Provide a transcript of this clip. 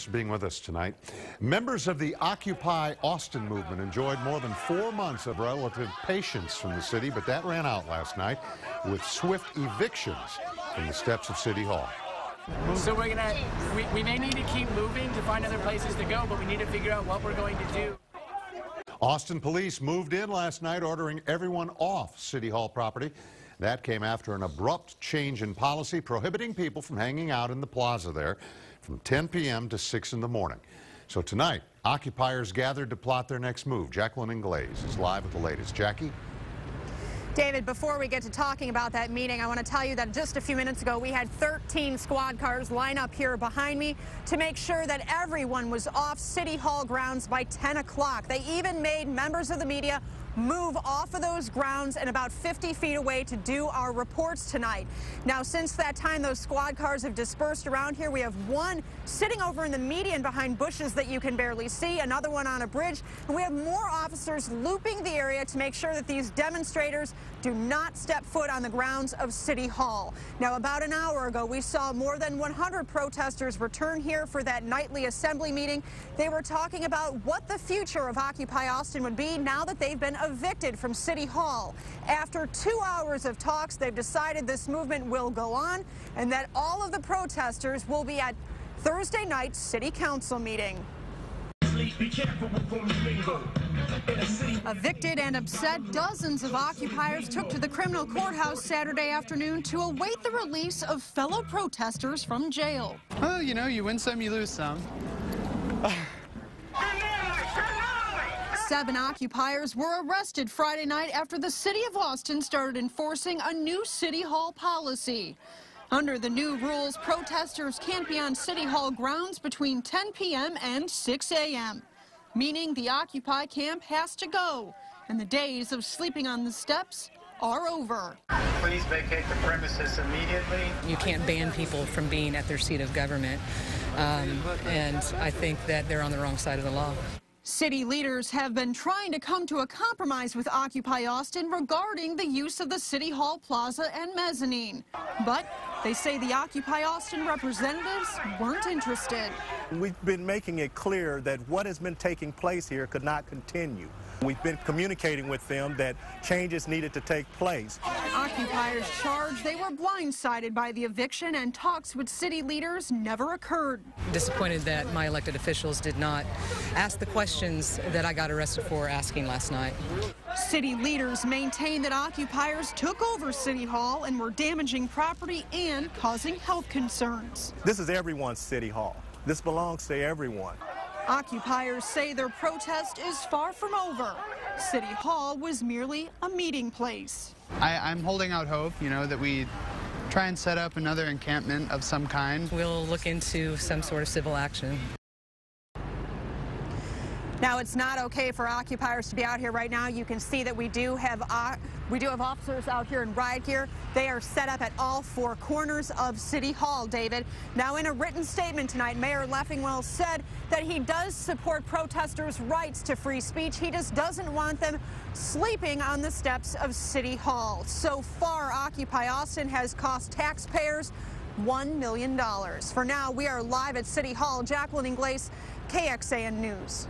Being with us tonight. Members of the Occupy Austin movement enjoyed more than 4 months of relative patience from the city, but that ran out last night with swift evictions from the steps of City Hall. So we may need to keep moving to find other places to go, but we need to figure out what we're going to do. Austin police moved in last night ordering everyone off City Hall property. That came after an abrupt change in policy prohibiting people from hanging out in the plaza there from 10 p.m. to 6 in the morning. So tonight, occupiers gathered to plot their next move. Jacqueline Inglaze is live with the latest. Jackie? David, before we get to talking about that meeting, I want to tell you that just a few minutes ago, we had 13 squad cars line up here behind me to make sure that everyone was off City Hall grounds by 10 o'clock. They even made members of the media move off of those grounds and about 50 feet away to do our reports tonight. Now, since that time, those squad cars have dispersed around here. We have one sitting over in the median behind bushes that you can barely see, another one on a bridge, and we have more officers looping the area to make sure that these demonstrators do not step foot on the grounds of City Hall. Now, about an hour ago, we saw more than 100 protesters return here for that nightly assembly meeting. They were talking about what the future of Occupy Austin would be now that they've been evicted from City Hall. After 2 hours of talks, they've decided this movement will go on and that all of the protesters will be at Thursday night's City Council meeting. Evicted and upset, dozens of occupiers took to the criminal courthouse Saturday afternoon to await the release of fellow protesters from jail. Well, you know, you win some, you lose some. 7 occupiers were arrested Friday night after the city of Austin started enforcing a new City Hall policy. Under the new rules, protesters can't be on City Hall grounds between 10 p.m. and 6 a.m., meaning the Occupy camp has to go, and the days of sleeping on the steps are over. Please vacate the premises immediately. You can't ban people from being at their seat of government, and I think that they're on the wrong side of the law. City leaders have been trying to come to a compromise with Occupy Austin regarding the use of the City Hall plaza and mezzanine. But they say the Occupy Austin representatives weren't interested. We've been making it clear that what has been taking place here could not continue. We've been communicating with them that changes needed to take place. Occupiers charged they were blindsided by the eviction and talks with city leaders never occurred. Disappointed that my elected officials did not ask the questions that I got arrested for asking last night. City leaders maintain that occupiers took over City Hall and were damaging property and causing health concerns. This is everyone's City Hall. This belongs to everyone. Occupiers say their protest is far from over. City Hall was merely a meeting place. I'm holding out hope, you know, that we try and set up another encampment of some kind. We'll look into some sort of civil action. Now, it's not okay for occupiers to be out here right now. You can see that we do have officers out here in riot gear. They are set up at all 4 corners of City Hall, David. Now, in a written statement tonight, Mayor Leffingwell said that he does support protesters' rights to free speech. He just doesn't want them sleeping on the steps of City Hall. So far, Occupy Austin has cost taxpayers $1 million. For now, we are live at City Hall. Jacqueline Inglaze, KXAN News.